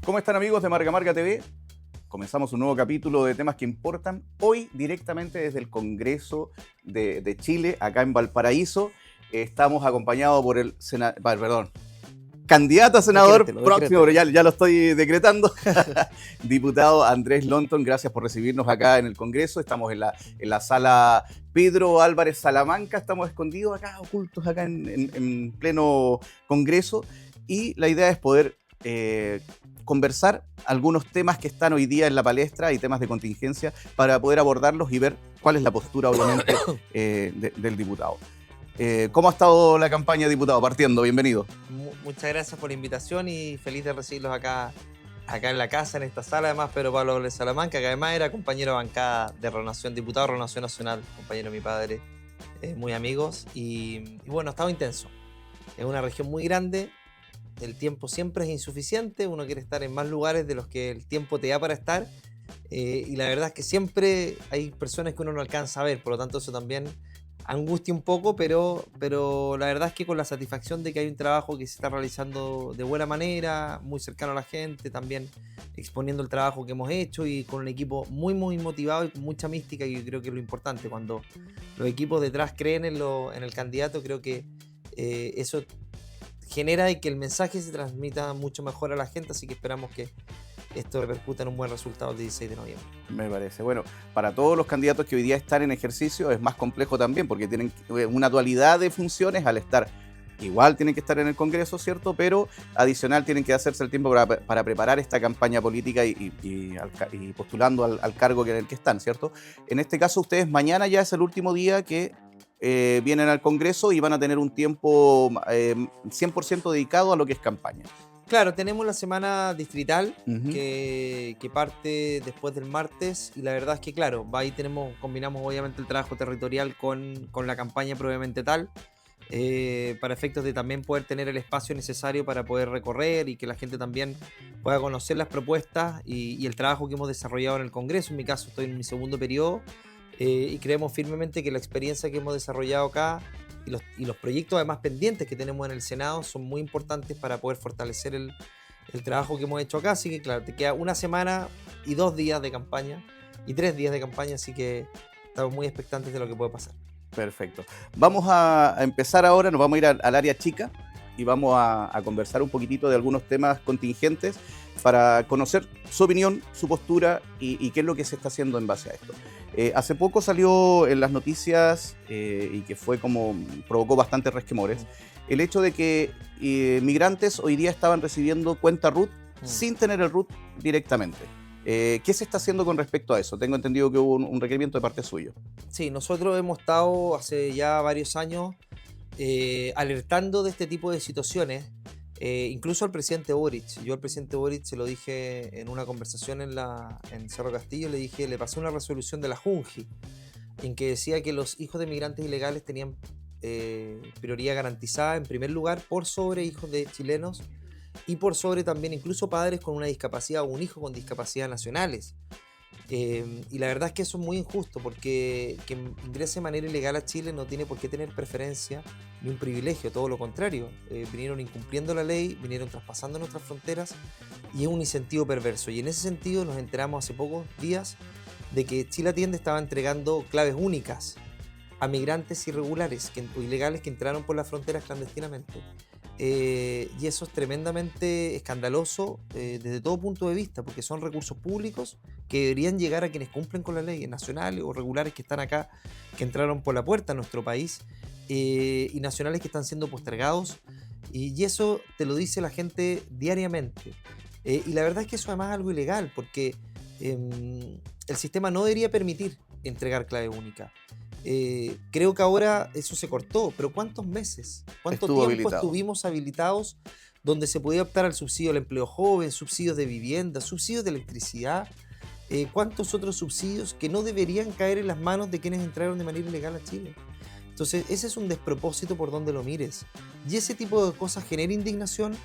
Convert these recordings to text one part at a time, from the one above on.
¿Cómo están, amigos de Marca Marca TV? Comenzamos un nuevo capítulo de temas que importan. Hoy directamente desde el Congreso de Chile, acá en Valparaíso. Estamos acompañados por el candidato a senador próximo, pero ya lo estoy decretando, diputado Andrés Lonton. Gracias por recibirnos acá en el Congreso. Estamos en la sala Pedro Álvarez Salamanca. Estamos escondidos acá, ocultos acá en pleno Congreso. Y la idea es poder conversar algunos temas que están hoy día en la palestra y temas de contingencia para poder abordarlos y ver cuál es la postura, obviamente, del diputado. ¿Cómo ha estado la campaña, diputado? Partiendo, bienvenido. Muchas gracias por la invitación y feliz de recibirlos acá en la casa, en esta sala. Además, Pedro Pablo Álvarez Salamanca, que además era compañero de bancada de Renovación, diputado de Renovación Nacional, compañero de mi padre, muy amigos. Y bueno, ha estado intenso. Es una región muy grande, el tiempo siempre es insuficiente, uno quiere estar en más lugares de los que el tiempo te da para estar. Y la verdad es que siempre hay personas que uno no alcanza a ver, por lo tanto eso también angustia un poco, pero la verdad es que con la satisfacción de que hay un trabajo que se está realizando de buena manera, muy cercano a la gente, también exponiendo el trabajo que hemos hecho y con un equipo muy motivado y con mucha mística, y yo creo que es lo importante. Cuando los equipos detrás creen en el candidato, creo que eso genera y que el mensaje se transmita mucho mejor a la gente, así que esperamos que esto repercuta en un buen resultado el 16 de noviembre. Me parece. Bueno, para todos los candidatos que hoy día están en ejercicio es más complejo también, porque tienen una dualidad de funciones al estar. Igual tienen que estar en el Congreso, ¿cierto? Pero adicional tienen que hacerse el tiempo para preparar esta campaña política y postulando al cargo en el que están, ¿cierto? En este caso, ustedes mañana ya es el último día que vienen al Congreso y van a tener un tiempo 100% dedicado a lo que es campaña. Claro, tenemos la semana distrital Uh-huh. que parte después del martes, y la verdad es que, claro, ahí combinamos obviamente el trabajo territorial con la campaña propiamente tal, para efectos de también poder tener el espacio necesario para poder recorrer y que la gente también pueda conocer las propuestas y el trabajo que hemos desarrollado en el Congreso. En mi caso estoy en mi segundo periodo, y creemos firmemente que la experiencia que hemos desarrollado acá y los proyectos además pendientes que tenemos en el Senado son muy importantes para poder fortalecer el trabajo que hemos hecho acá. Así que claro, te queda una semana y 2 días de campaña y 3 días de campaña, así que estamos muy expectantes de lo que puede pasar. Perfecto. Vamos a empezar ahora, nos vamos a ir al área chica y vamos a conversar un poquitito de algunos temas contingentes para conocer su opinión, su postura y qué es lo que se está haciendo en base a esto. Hace poco salió en las noticias y que provocó bastantes resquemores, el hecho de que migrantes hoy día estaban recibiendo cuenta RUT sin tener el RUT directamente. ¿Qué se está haciendo con respecto a eso? Tengo entendido que hubo un requerimiento de parte suyo. Sí, nosotros hemos estado hace ya varios años alertando de este tipo de situaciones, incluso al presidente Boric. Yo al presidente Boric se lo dije en una conversación en Cerro Castillo, le pasé una resolución de la Junji en que decía que los hijos de migrantes ilegales tenían prioridad garantizada en primer lugar por sobre hijos de chilenos y por sobre también incluso padres con una discapacidad o un hijo con discapacidad nacionales. Y la verdad es que eso es muy injusto, porque quien ingrese de manera ilegal a Chile no tiene por qué tener preferencia ni un privilegio, todo lo contrario. Vinieron incumpliendo la ley, vinieron traspasando nuestras fronteras y es un incentivo perverso. Y en ese sentido nos enteramos hace pocos días de que Chile Atiende estaba entregando claves únicas a migrantes irregulares o ilegales que entraron por las fronteras clandestinamente. Y eso es tremendamente escandaloso desde todo punto de vista, porque son recursos públicos que deberían llegar a quienes cumplen con las leyes nacionales o regulares que están acá, que entraron por la puerta a nuestro país, y nacionales que están siendo postergados, y eso te lo dice la gente diariamente. Y la verdad es que eso además es algo ilegal, porque el sistema no debería permitir entregar clave única. Creo que ahora eso se cortó, pero ¿cuántos meses? ¿Cuánto tiempo estuvimos habilitados donde se podía optar al subsidio al empleo joven, subsidios de vivienda, subsidios de electricidad? ¿Cuántos otros subsidios que no deberían caer en las manos de quienes entraron de manera ilegal a Chile? Entonces, ese es un despropósito por donde lo mires. Y ese tipo de cosas genera indignación,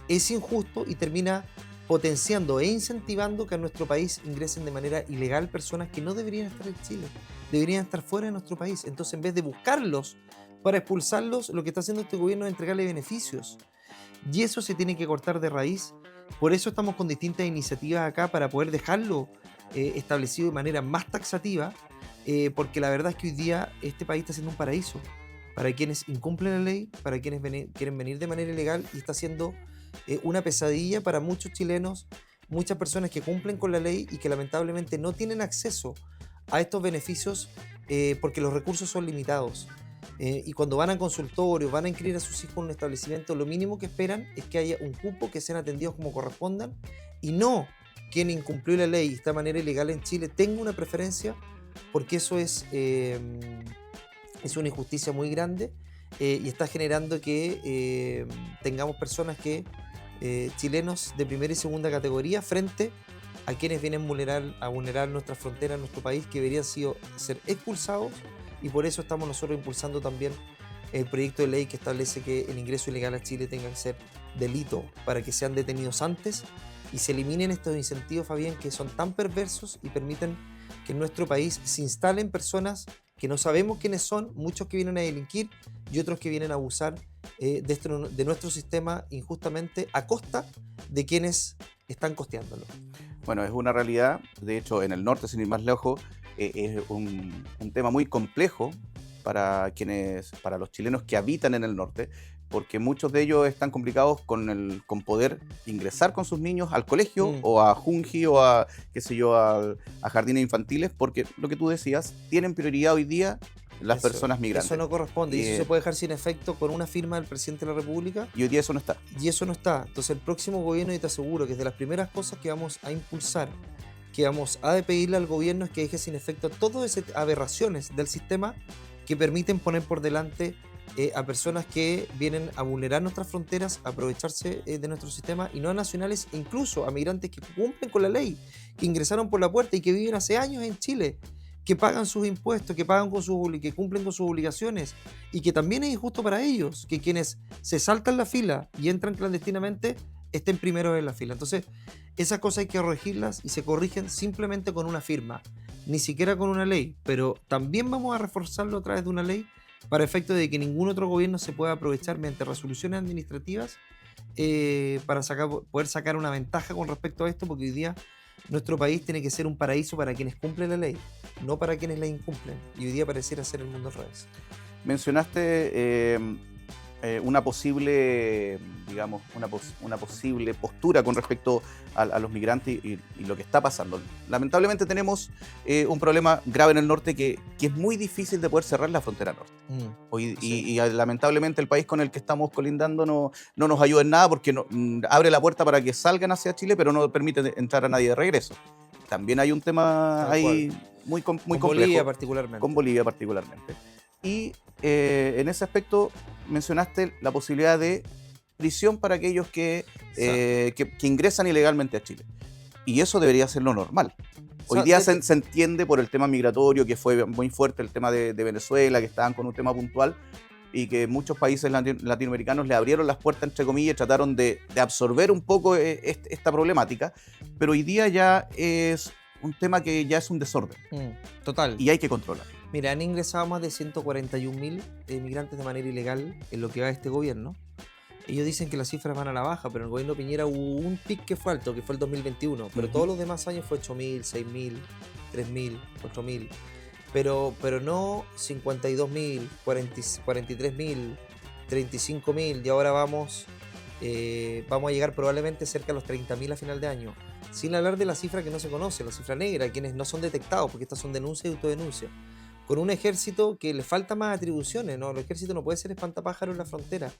es injusto y termina potenciando e incentivando que a nuestro país ingresen de manera ilegal personas que no deberían estar en Chile, deberían estar fuera de nuestro país. Entonces, en vez de buscarlos para expulsarlos, lo que está haciendo este gobierno es entregarle beneficios. Y eso se tiene que cortar de raíz. Por eso estamos con distintas iniciativas acá para poder dejarlo establecido de manera más taxativa, porque la verdad es que hoy día este país está siendo un paraíso para quienes incumplen la ley, para quienes quieren venir de manera ilegal, y está siendo una pesadilla para muchos chilenos, muchas personas que cumplen con la ley y que lamentablemente no tienen acceso a estos beneficios porque los recursos son limitados. Y cuando van a consultorios, van a inscribir a sus hijos en un establecimiento, lo mínimo que esperan es que haya un cupo, que sean atendidos como correspondan, y no quien incumplió la ley y está de manera ilegal en Chile tenga una preferencia, porque eso es una injusticia muy grande y está generando que tengamos personas chilenos de primera y segunda categoría frente a quienes vienen a vulnerar nuestra frontera, nuestro país, que deberían ser expulsados. Y por eso estamos nosotros impulsando también el proyecto de ley que establece que el ingreso ilegal a Chile tenga que ser delito para que sean detenidos antes y se eliminen estos incentivos, Fabián, que son tan perversos y permiten que en nuestro país se instalen personas que no sabemos quiénes son, muchos que vienen a delinquir y otros que vienen a abusar de nuestro sistema injustamente a costa de quienes están costeándolo. Bueno, es una realidad. De hecho, en el norte, sin ir más lejos, es un tema muy complejo para los chilenos que habitan en el norte, porque muchos de ellos están complicados con poder ingresar con sus niños al colegio o a Junji o a, qué sé yo, a jardines infantiles, porque lo que tú decías, tienen prioridad hoy día las personas migrantes. Eso no corresponde, y eso se puede dejar sin efecto con una firma del presidente de la República. Y hoy día eso no está. Y eso no está. Entonces el próximo gobierno, y te aseguro que es de las primeras cosas que vamos a impulsar, que vamos a pedirle al gobierno, es que deje sin efecto todas esas aberraciones del sistema que permiten poner por delante a personas que vienen a vulnerar nuestras fronteras, a aprovecharse de nuestro sistema, y no a nacionales, e incluso a migrantes que cumplen con la ley, que ingresaron por la puerta y que viven hace años en Chile, que pagan sus impuestos, que cumplen con sus obligaciones, y que también es injusto para ellos que quienes se saltan la fila y entran clandestinamente estén primeros en la fila. Entonces, esas cosas hay que corregirlas, y se corrigen simplemente con una firma, ni siquiera con una ley, pero también vamos a reforzarlo a través de una ley para efecto de que ningún otro gobierno se pueda aprovechar mediante resoluciones administrativas para poder sacar una ventaja con respecto a esto, porque hoy día nuestro país tiene que ser un paraíso para quienes cumplen la ley, no para quienes la incumplen, y hoy día pareciera ser el mundo al revés. Mencionaste una posible, digamos, una posible postura con respecto a los migrantes y lo que está pasando. Lamentablemente tenemos un problema grave en el norte que es muy difícil de poder cerrar la frontera norte. Sí. Lamentablemente el país con el que estamos colindando no nos ayuda en nada, porque abre la puerta para que salgan hacia Chile, pero no permite entrar a nadie de regreso. También hay un tema ahí muy complejo. Con Bolivia particularmente. Y en ese aspecto mencionaste la posibilidad de prisión para aquellos que ingresan ilegalmente a Chile. Y eso debería ser lo normal. Hoy día se entiende por el tema migratorio, que fue muy fuerte el tema de Venezuela, que estaban con un tema puntual, y que muchos países latinoamericanos le abrieron las puertas, entre comillas, y trataron de absorber un poco esta problemática. Pero hoy día ya es un tema que ya es un desorden. Total. Y hay que controlar. Mira, han ingresado más de 141.000 migrantes de manera ilegal en lo que va de este gobierno. Ellos dicen que las cifras van a la baja, pero en el gobierno Piñera hubo un pic que fue alto, que fue el 2021. Pero todos los demás años fue 8.000, 6.000, 3.000, 4.000. Pero no 52.000, 43.000, 35.000. Y ahora vamos a llegar probablemente cerca de los 30.000 a final de año. Sin hablar de la cifra que no se conoce, la cifra negra, quienes no son detectados, porque estas son denuncias y autodenuncias. Con un ejército que le falta más atribuciones, ¿no? El ejército no puede ser espantapájaro en la frontera,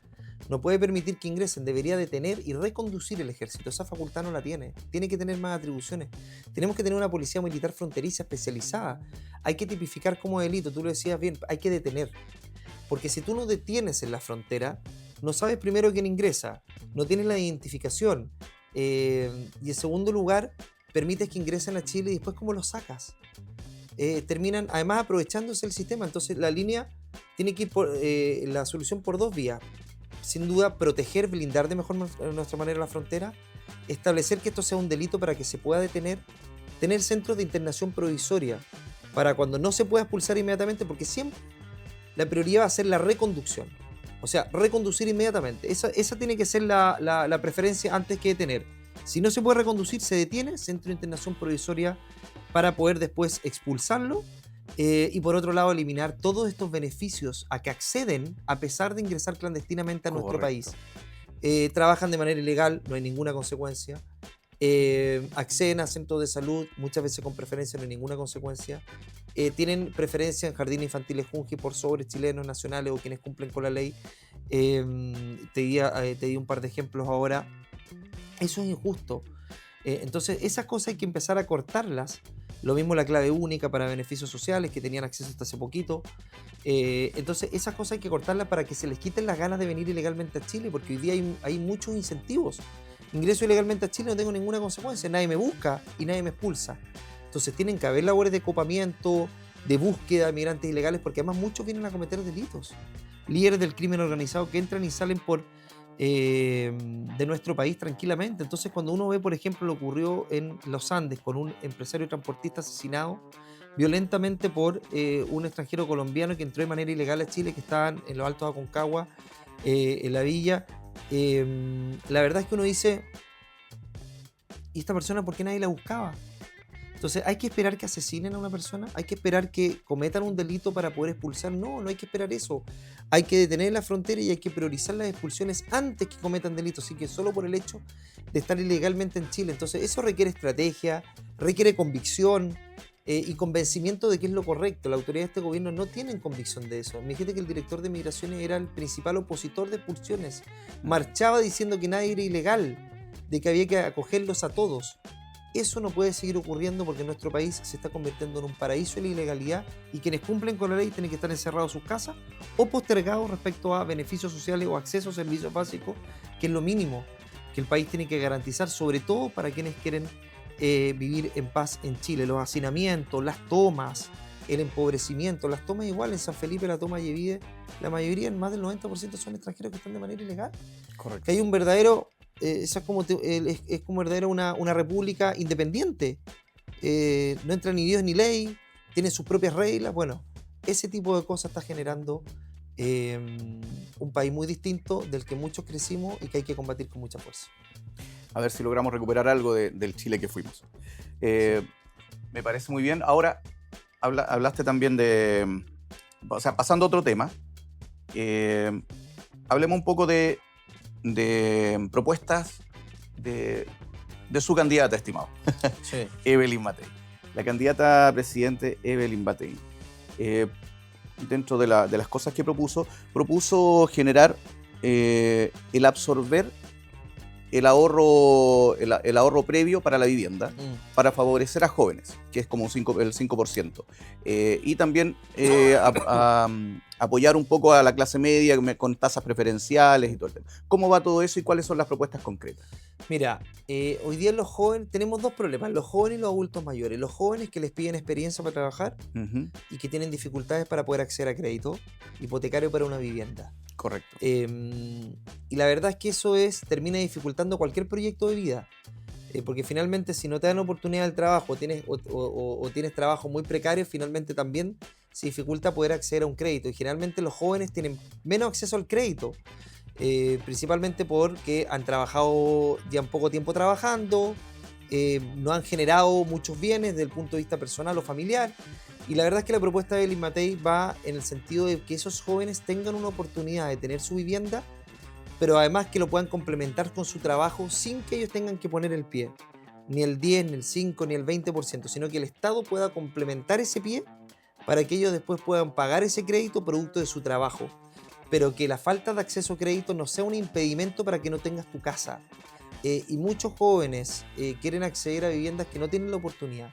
no puede permitir que ingresen, debería detener y reconducir el ejército. Esa facultad no la tiene que tener más atribuciones. Tenemos que tener una policía militar fronteriza especializada. Hay que tipificar como delito, tú lo decías bien, hay que detener. Porque si tú no detienes en la frontera, no sabes primero quién ingresa, no tienes la identificación, y en segundo lugar, permites que ingresen a Chile y después ¿cómo los sacas? Terminan además aprovechándose el sistema. Entonces la línea tiene que ir la solución por dos vías. Sin duda, proteger, blindar de nuestra manera la frontera, establecer que esto sea un delito para que se pueda detener, tener centros de internación provisoria para cuando no se pueda expulsar inmediatamente, porque siempre la prioridad va a ser la reconducción. O sea, reconducir inmediatamente. Esa tiene que ser la preferencia antes que detener. Si no se puede reconducir, se detiene, centro de internación provisoria para poder después expulsarlo. Y por otro lado, eliminar todos estos beneficios a que acceden a pesar de ingresar clandestinamente a nuestro país. Trabajan de manera ilegal, no hay ninguna consecuencia. Acceden a centros de salud, muchas veces con preferencia, no hay ninguna consecuencia. Tienen preferencia en jardines infantiles Junji por sobre chilenos nacionales o quienes cumplen con la ley. Te di un par de ejemplos ahora. Eso es injusto. Entonces, esas cosas hay que empezar a cortarlas. Lo mismo la clave única para beneficios sociales, que tenían acceso hasta hace poquito. Entonces, esas cosas hay que cortarlas para que se les quiten las ganas de venir ilegalmente a Chile, porque hoy día hay muchos incentivos. Ingreso ilegalmente a Chile, no tengo ninguna consecuencia, nadie me busca y nadie me expulsa. Entonces, tienen que haber labores de copamiento, de búsqueda de migrantes ilegales, porque además muchos vienen a cometer delitos. Líderes del crimen organizado que entran y salen de nuestro país tranquilamente. Entonces, cuando uno ve, por ejemplo, lo que ocurrió en los Andes con un empresario transportista asesinado violentamente por un extranjero colombiano que entró de manera ilegal a Chile, que estaban en los Altos de Aconcagua, en la villa, la verdad es que uno dice, ¿y esta persona por qué nadie la buscaba? Entonces, ¿hay que esperar que asesinen a una persona? ¿Hay que esperar que cometan un delito para poder expulsar? No, no hay que esperar eso. Hay que detener la frontera y hay que priorizar las expulsiones antes que cometan delitos. Así que solo por el hecho de estar ilegalmente en Chile. Entonces, eso requiere estrategia, requiere convicción y convencimiento de que es lo correcto. La autoridad de este gobierno no tienen convicción de eso. Me dijiste que el director de Migraciones era el principal opositor de expulsiones. Marchaba diciendo que nadie era ilegal, de que había que acogerlos a todos. Eso no puede seguir ocurriendo porque nuestro país se está convirtiendo en un paraíso de la ilegalidad y quienes cumplen con la ley tienen que estar encerrados en sus casas o postergados respecto a beneficios sociales o acceso a servicios básicos, que es lo mínimo que el país tiene que garantizar, sobre todo para quienes quieren vivir en paz en Chile. Los hacinamientos, las tomas, el empobrecimiento, las tomas igual en San Felipe, la toma Yevide, la mayoría, más del 90% son extranjeros que están de manera ilegal. Correcto. Que hay un verdadero... es como verdadero una república independiente. No entra ni Dios ni ley, tiene sus propias reglas. Bueno, ese tipo de cosas está generando un país muy distinto del que muchos crecimos y que hay que combatir con mucha fuerza. A ver si logramos recuperar algo del Chile que fuimos. Me parece muy bien. Ahora, hablaste también de... O sea, pasando a otro tema, hablemos un poco de propuestas de su candidata, estimado. Sí. Evelyn Matei. La candidata a presidente Evelyn Matei. Dentro de las cosas que propuso generar el absorber el ahorro previo para la vivienda, para favorecer a jóvenes, que es como el 5%. Y también apoyar un poco a la clase media con tasas preferenciales y todo el tema. ¿Cómo va todo eso y cuáles son las propuestas concretas? Mira, hoy día los jóvenes, tenemos dos problemas, los jóvenes y los adultos mayores. Los jóvenes que les piden experiencia para trabajar y que tienen dificultades para poder acceder a crédito hipotecario para una vivienda. Correcto. Y la verdad es que eso termina dificultando cualquier proyecto de vida. Porque finalmente si no te dan oportunidad del trabajo o tienes trabajo muy precario, finalmente también se dificulta poder acceder a un crédito. Y generalmente los jóvenes tienen menos acceso al crédito, principalmente porque han trabajado, llevan poco tiempo trabajando, no han generado muchos bienes desde el punto de vista personal o familiar. Y la verdad es que la propuesta de Evelyn Matei va en el sentido de que esos jóvenes tengan una oportunidad de tener su vivienda, pero además que lo puedan complementar con su trabajo sin que ellos tengan que poner el pie, ni el 10, ni el 5, ni el 20%, sino que el Estado pueda complementar ese pie para que ellos después puedan pagar ese crédito producto de su trabajo, pero que la falta de acceso a crédito no sea un impedimento para que no tengas tu casa. Y muchos jóvenes quieren acceder a viviendas que no tienen la oportunidad.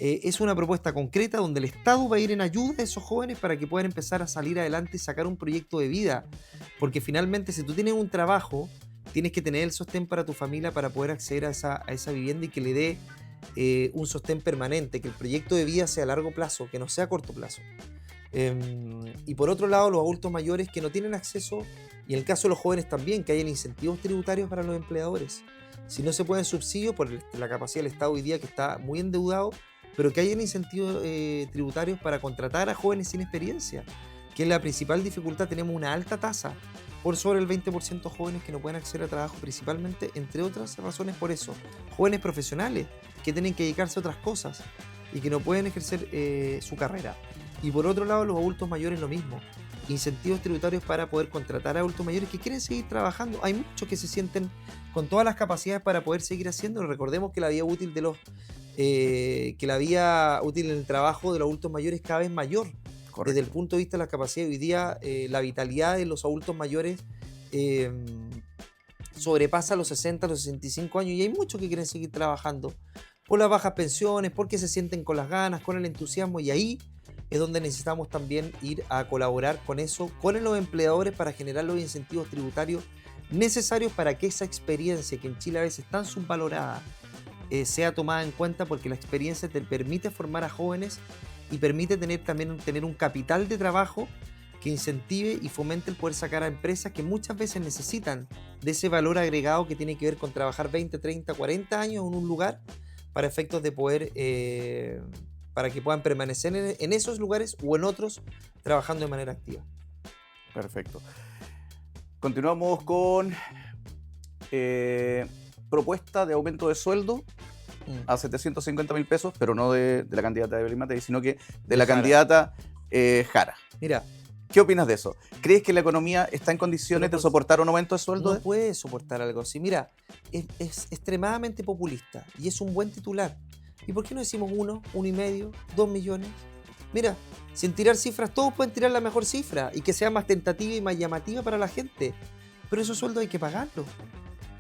Es una propuesta concreta donde el Estado va a ir en ayuda a esos jóvenes para que puedan empezar a salir adelante y sacar un proyecto de vida. Porque finalmente, si tú tienes un trabajo, tienes que tener el sostén para tu familia para poder acceder a esa vivienda y que le dé un sostén permanente, que el proyecto de vida sea a largo plazo, que no sea a corto plazo. Y por otro lado, los adultos mayores que no tienen acceso, y en el caso de los jóvenes también, que hayan incentivos tributarios para los empleadores. Si no se pueden subsidios por la capacidad del Estado hoy día, que está muy endeudado, pero que hayan incentivos tributarios para contratar a jóvenes sin experiencia, que es la principal dificultad. Tenemos una alta tasa por sobre el 20% jóvenes que no pueden acceder a trabajo, principalmente, entre otras razones por eso. Jóvenes profesionales que tienen que dedicarse a otras cosas y que no pueden ejercer su carrera. Y por otro lado, los adultos mayores lo mismo. Incentivos tributarios para poder contratar a adultos mayores que quieren seguir trabajando. Hay muchos que se sienten con todas las capacidades para poder seguir haciéndolo. Recordemos que la vida útil en el trabajo de los adultos mayores es cada vez mayor. Correcto. Desde el punto de vista de la capacidad, hoy día la vitalidad de los adultos mayores sobrepasa los 60, los 65 años, y hay muchos que quieren seguir trabajando por las bajas pensiones, porque se sienten con las ganas, con el entusiasmo, y ahí es donde necesitamos también ir a colaborar con eso, con los empleadores, para generar los incentivos tributarios necesarios para que esa experiencia, que en Chile a veces es tan subvalorada, sea tomada en cuenta, porque la experiencia te permite formar a jóvenes y permite tener un capital de trabajo que incentive y fomente el poder sacar a empresas que muchas veces necesitan de ese valor agregado que tiene que ver con trabajar 20, 30, 40 años en un lugar para efectos de poder, para que puedan permanecer en esos lugares o en otros trabajando de manera activa. Perfecto. Continuamos con propuesta de aumento de sueldo a 750.000 pesos, pero no de la candidata Evelyn Matei, sino que de la Jara. candidata Jara. Mira, ¿Qué opinas de eso? ¿Crees que la economía está en condiciones Pero de soportar un aumento de sueldo? no puede soportar algo así. Mira, es extremadamente populista y es un buen titular. ¿Y por qué no decimos 1,5, 2 millones? Mira, sin tirar cifras, todos pueden tirar la mejor cifra y que sea más tentativa y más llamativa para la gente. Pero esos sueldos hay que pagarlos.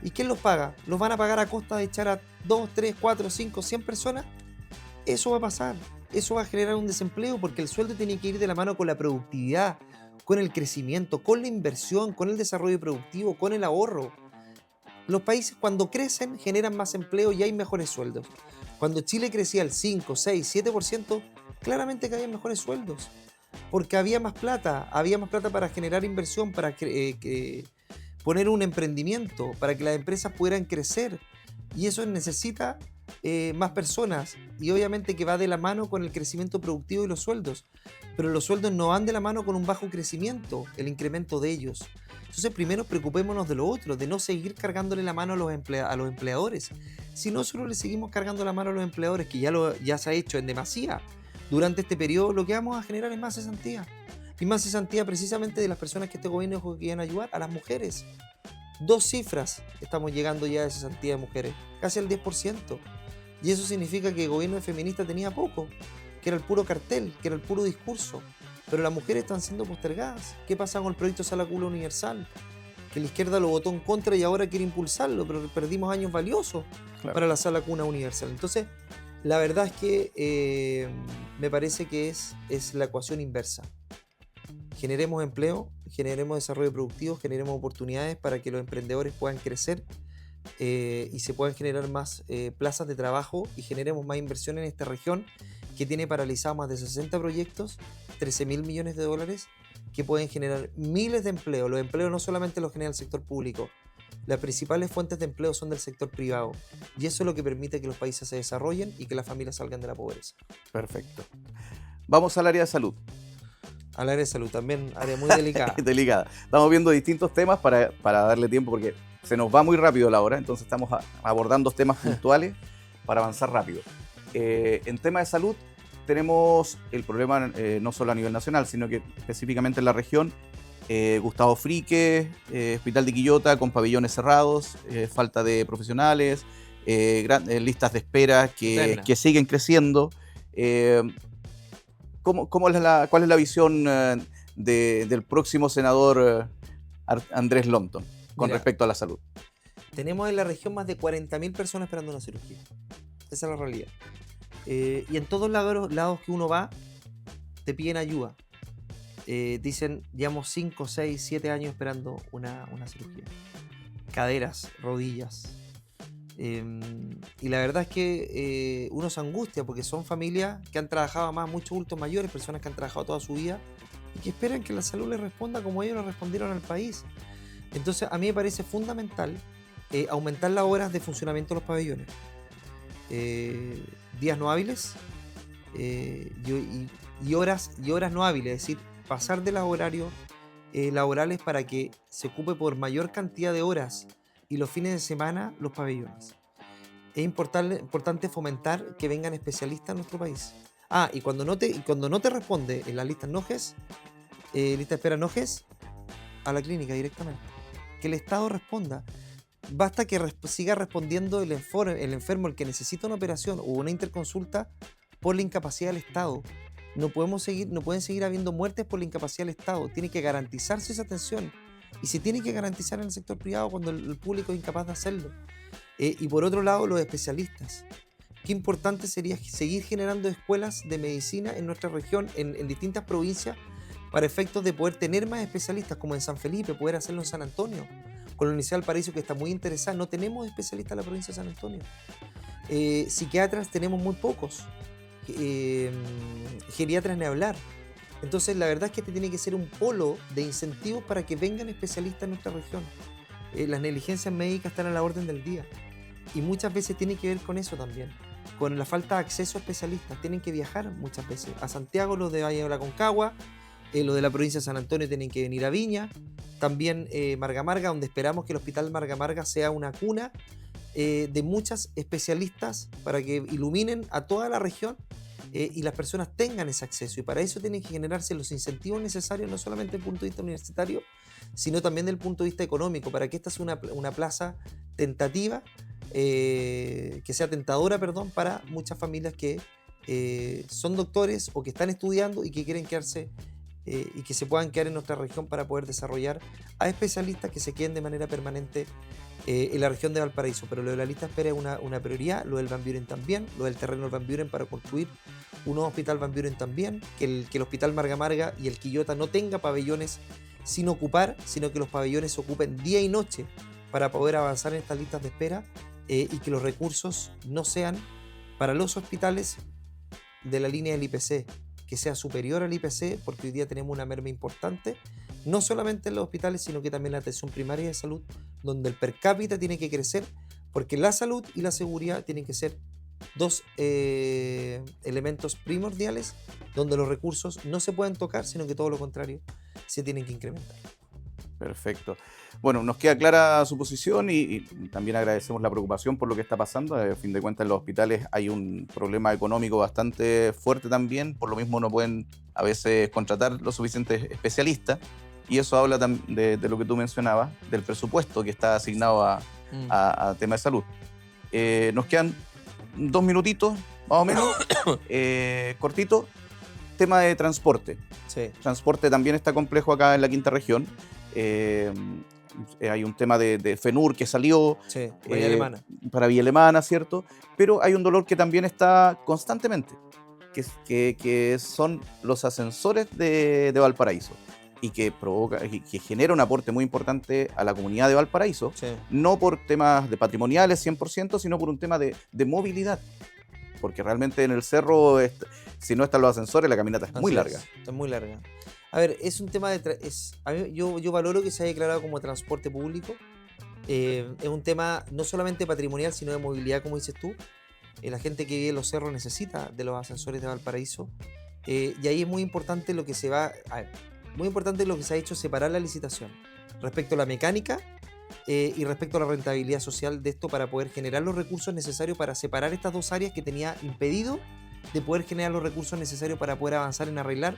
¿Y quién los paga? ¿Los van a pagar a costa de echar a 2, 3, 4, 5, 100 personas? Eso va a pasar. Eso va a generar un desempleo, porque el sueldo tiene que ir de la mano con la productividad, con el crecimiento, con la inversión, con el desarrollo productivo, con el ahorro. Los países, cuando crecen, generan más empleo y hay mejores sueldos. Cuando Chile crecía al 5, 6, 7%, claramente que había mejores sueldos, porque había más plata para generar inversión, para poner un emprendimiento, para que las empresas pudieran crecer, y eso necesita más personas, y obviamente que va de la mano con el crecimiento productivo y los sueldos, pero los sueldos no van de la mano con un bajo crecimiento, el incremento de ellos. Entonces primero preocupémonos de lo otro, de no seguir cargándole la mano a los empleadores. Si nosotros le seguimos cargando la mano a los empleadores, que ya se ha hecho en demasía durante este periodo, lo que vamos a generar es más cesantía. Y más cesantía precisamente de las personas que este gobierno quieren ayudar, a las mujeres. 2 cifras estamos llegando ya de cesantía de mujeres, casi al 10%. Y eso significa que el gobierno feminista tenía poco, que era el puro cartel, que era el puro discurso. Pero las mujeres están siendo postergadas. ¿Qué pasa con el proyecto Sala Cuna Universal? Que la izquierda lo votó en contra y ahora quiere impulsarlo, pero perdimos años valiosos para la Sala Cuna Universal. Entonces, la verdad es que me parece que es la ecuación inversa. Generemos empleo, generemos desarrollo productivo, generemos oportunidades para que los emprendedores puedan crecer y se puedan generar más plazas de trabajo, y generemos más inversión en esta región que tiene paralizados más de 60 proyectos, 13.000 millones de dólares, que pueden generar miles de empleos. Los empleos no solamente los genera el sector público, las principales fuentes de empleo son del sector privado, y eso es lo que permite que los países se desarrollen y que las familias salgan de la pobreza. Perfecto. Vamos al área de salud. Al área de salud también, área muy delicada. Delicada. Estamos viendo distintos temas para darle tiempo, porque se nos va muy rápido la hora, entonces estamos abordando temas puntuales para avanzar rápido. En tema de salud tenemos el problema no solo a nivel nacional, sino que específicamente en la región. Gustavo Frique, Hospital de Quillota con pabellones cerrados, falta de profesionales, listas de espera que siguen creciendo. ¿Cuál es la visión del próximo senador Andrés Longton con respecto a la salud? Tenemos en la región más de 40.000 personas esperando una cirugía. Esa es la realidad. Y en todos lados que uno va, te piden ayuda. Dicen, llevamos 5, 6, 7 años esperando una cirugía. Caderas, rodillas. Y la verdad es que uno se angustia, porque son familias que han trabajado, más muchos adultos mayores, personas que han trabajado toda su vida y que esperan que la salud les responda como ellos le respondieron al país. Entonces a mí me parece fundamental aumentar las horas de funcionamiento de los pabellones, días no hábiles y horas no hábiles, es decir, pasar de los horarios laborales para que se ocupe por mayor cantidad de horas y los fines de semana los pabellones. Es importante fomentar que vengan especialistas a nuestro país. Y cuando no te responde en la lista NOGES, lista de espera NOGES, a la clínica directamente. Que el Estado responda. Basta que siga respondiendo el enfermo, el que necesita una operación o una interconsulta por la incapacidad del Estado. No pueden seguir habiendo muertes por la incapacidad del Estado. Tiene que garantizarse esa atención. Y se tiene que garantizar en el sector privado cuando el público es incapaz de hacerlo. Y por otro lado, los especialistas. Qué importante sería seguir generando escuelas de medicina en nuestra región, en distintas provincias, para efectos de poder tener más especialistas, como en San Felipe, poder hacerlo en San Antonio. Con la Universidad del Paraíso, que está muy interesada, no tenemos especialistas en la provincia de San Antonio. Psiquiatras tenemos muy pocos. Geriatras ni hablar. Entonces, la verdad es que este tiene que ser un polo de incentivos para que vengan especialistas en nuestra región. Las negligencias médicas están a la orden del día. Y muchas veces tiene que ver con eso también. Con la falta de acceso a especialistas. Tienen que viajar muchas veces. A Santiago, los de Valle de la Concagua. Los de la provincia de San Antonio tienen que venir a Viña. También Marga Marga, donde esperamos que el Hospital Marga Marga sea una cuna de muchas especialistas para que iluminen a toda la región y las personas tengan ese acceso. Y para eso tienen que generarse los incentivos necesarios, no solamente desde el punto de vista universitario, sino también desde el punto de vista económico, para que esta sea una plaza tentativa, que sea tentadora, para muchas familias que son doctores o que están estudiando y que quieren quedarse y que se puedan quedar en nuestra región para poder desarrollar a especialistas que se queden de manera permanente en la región de Valparaíso. Pero lo de la lista de espera es una prioridad, lo del Van Buren también, lo del terreno del Van Buren para construir un nuevo hospital Van Buren también, que el hospital Marga Marga y el Quillota no tenga pabellones sin ocupar, sino que los pabellones se ocupen día y noche para poder avanzar en estas listas de espera y que los recursos no sean para los hospitales de la línea del IPC, que sea superior al IPC, porque hoy día tenemos una merma importante, no solamente en los hospitales, sino que también en la atención primaria de salud, donde el per cápita tiene que crecer, porque la salud y la seguridad tienen que ser dos elementos primordiales, donde los recursos no se pueden tocar, sino que todo lo contrario, se tienen que incrementar. Perfecto. Bueno, nos queda clara su posición y también agradecemos la preocupación por lo que está pasando. A fin de cuentas, en los hospitales hay un problema económico bastante fuerte también, por lo mismo no pueden a veces contratar los suficientes especialistas y eso habla de lo que tú mencionabas, del presupuesto que está asignado a temas de salud. Nos quedan 2 minutitos, más o menos, cortito. Tema de transporte. Sí. Transporte también está complejo acá en la quinta región. Hay un tema de FENUR que salió Villa Alemana. Para Villa Alemana, ¿cierto? Pero hay un dolor que también está constantemente, que son los ascensores de Valparaíso y que genera un aporte muy importante a la comunidad de Valparaíso, no por temas de patrimoniales 100%, sino por un tema de movilidad. Porque realmente en el cerro, si no están los ascensores, la caminata es muy larga. Es muy larga. A ver, es un tema yo valoro que se haya declarado como transporte público. Es un tema no solamente patrimonial, sino de movilidad, como dices tú. La gente que vive en los cerros necesita de los ascensores de Valparaíso. Y ahí es muy importante lo que se ha hecho, separar la licitación respecto a la mecánica y respecto a la rentabilidad social de esto, para poder generar los recursos necesarios para separar estas dos áreas que tenía impedido de poder generar los recursos necesarios para poder avanzar en arreglar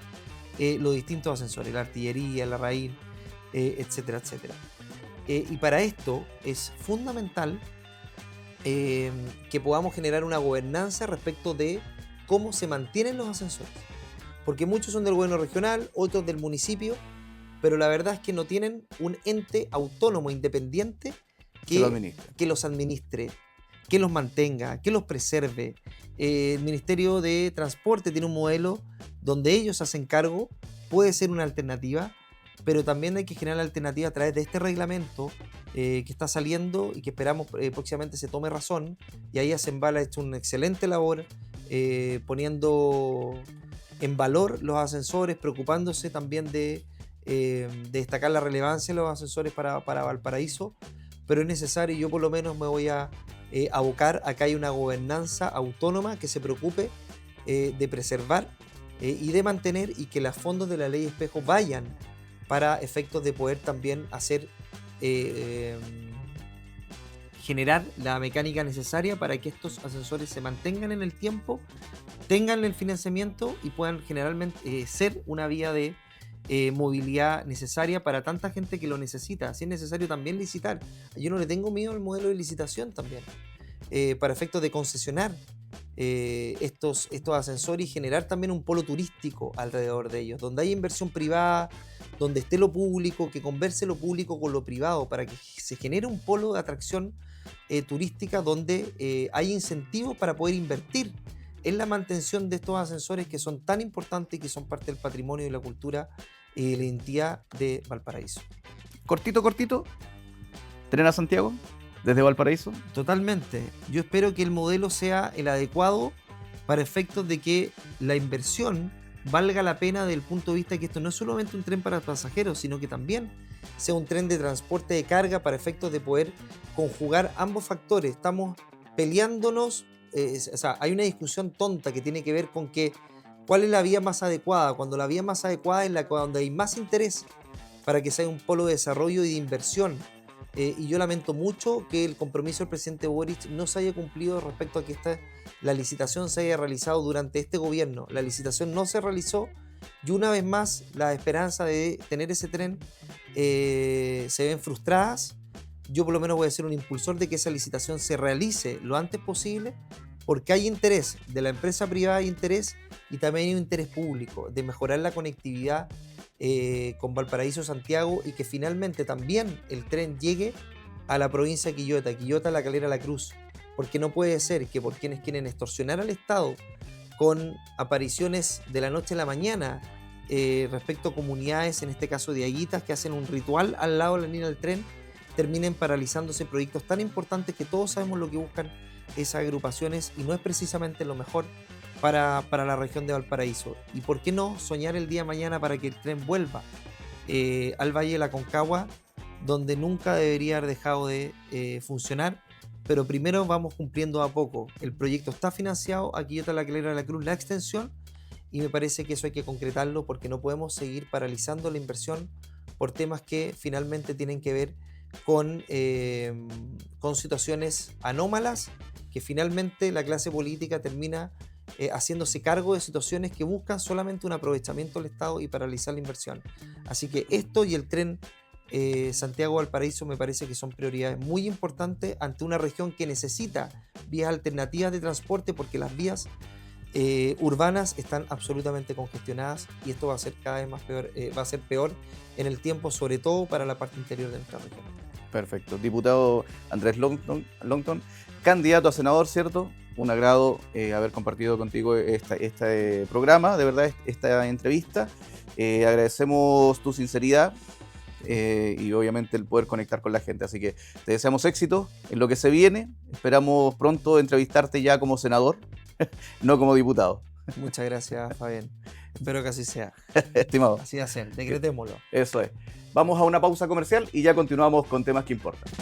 los distintos ascensores, la artillería, la raíz, etcétera, etcétera. Y para esto es fundamental que podamos generar una gobernanza respecto de cómo se mantienen los ascensores. Porque muchos son del gobierno regional, otros del municipio, pero la verdad es que no tienen un ente autónomo, independiente, que los administre, que los mantenga, que los preserve. El Ministerio de Transporte tiene un modelo donde ellos hacen cargo, puede ser una alternativa, pero también hay que generar la alternativa a través de este reglamento que está saliendo y que esperamos próximamente se tome razón. Y ahí Acenval ha hecho una excelente labor poniendo en valor los ascensores, preocupándose también de destacar la relevancia de los ascensores para Valparaíso, pero es necesario, yo por lo menos me voy a abocar a que haya una gobernanza autónoma que se preocupe de preservar y de mantener, y que los fondos de la ley Espejo vayan para efectos de poder también hacer generar la mecánica necesaria para que estos ascensores se mantengan en el tiempo, tengan el financiamiento y puedan generalmente ser una vía de movilidad necesaria para tanta gente que lo necesita. Si es necesario también licitar. Yo no le tengo miedo al modelo de licitación también, para efectos de concesionar estos ascensores y generar también un polo turístico alrededor de ellos, donde haya inversión privada, donde esté lo público, que converse lo público con lo privado, para que se genere un polo de atracción turística donde hay incentivos para poder invertir en la mantención de estos ascensores que son tan importantes y que son parte del patrimonio y la cultura y la identidad de Valparaíso. Cortito, Tren a Santiago, desde Valparaíso. Totalmente. Yo espero que el modelo sea el adecuado para efectos de que la inversión valga la pena desde el punto de vista que esto no es solamente un tren para pasajeros, sino que también sea un tren de transporte de carga para efectos de poder conjugar ambos factores. Estamos peleándonos, o sea, hay una discusión tonta que tiene que ver con que cuál es la vía más adecuada, cuando la vía más adecuada es la donde hay más interés para que sea un polo de desarrollo y de inversión. Y yo lamento mucho que el compromiso del presidente Boric no se haya cumplido respecto a que la licitación se haya realizado durante este gobierno. La licitación no se realizó y una vez más la esperanza de tener ese tren se ven frustradas. Yo por lo menos voy a ser un impulsor de que esa licitación se realice lo antes posible, porque hay interés de la empresa privada, hay interés y también hay un interés público de mejorar la conectividad con Valparaíso, Santiago, y que finalmente también el tren llegue a la provincia de Quillota, La Calera, La Cruz, porque no puede ser que por quienes quieren extorsionar al Estado con apariciones de la noche a la mañana respecto a comunidades, en este caso de Aguitas, que hacen un ritual al lado de la línea del tren, terminen paralizándose proyectos tan importantes que todos sabemos lo que buscan esas agrupaciones y no es precisamente lo mejor para la región de Valparaíso. ¿Y por qué no soñar el día de mañana para que el tren vuelva al Valle de la Concagua, donde nunca debería haber dejado de funcionar? Pero primero vamos cumpliendo a poco. El proyecto está financiado, aquí está La Calera de la Cruz, la extensión, y me parece que eso hay que concretarlo porque no podemos seguir paralizando la inversión por temas que finalmente tienen que ver con situaciones anómalas, que finalmente la clase política termina haciéndose cargo de situaciones que buscan solamente un aprovechamiento del Estado y paralizar la inversión. Así que esto y el tren Santiago-Valparaíso me parece que son prioridades muy importantes ante una región que necesita vías alternativas de transporte, porque las vías urbanas están absolutamente congestionadas y esto va a ser cada vez más peor, va a ser peor en el tiempo, sobre todo para la parte interior de nuestra región. Perfecto. Diputado Andrés Longton, candidato a senador, ¿cierto? Un agrado haber compartido contigo este programa, de verdad, esta entrevista. Agradecemos tu sinceridad y obviamente el poder conectar con la gente. Así que te deseamos éxito en lo que se viene. Esperamos pronto entrevistarte ya como senador, no como diputado. Muchas gracias, Fabián. Espero que así sea. Estimado. Así va a ser, decretémoslo. Eso es. Vamos a una pausa comercial y ya continuamos con temas que importan.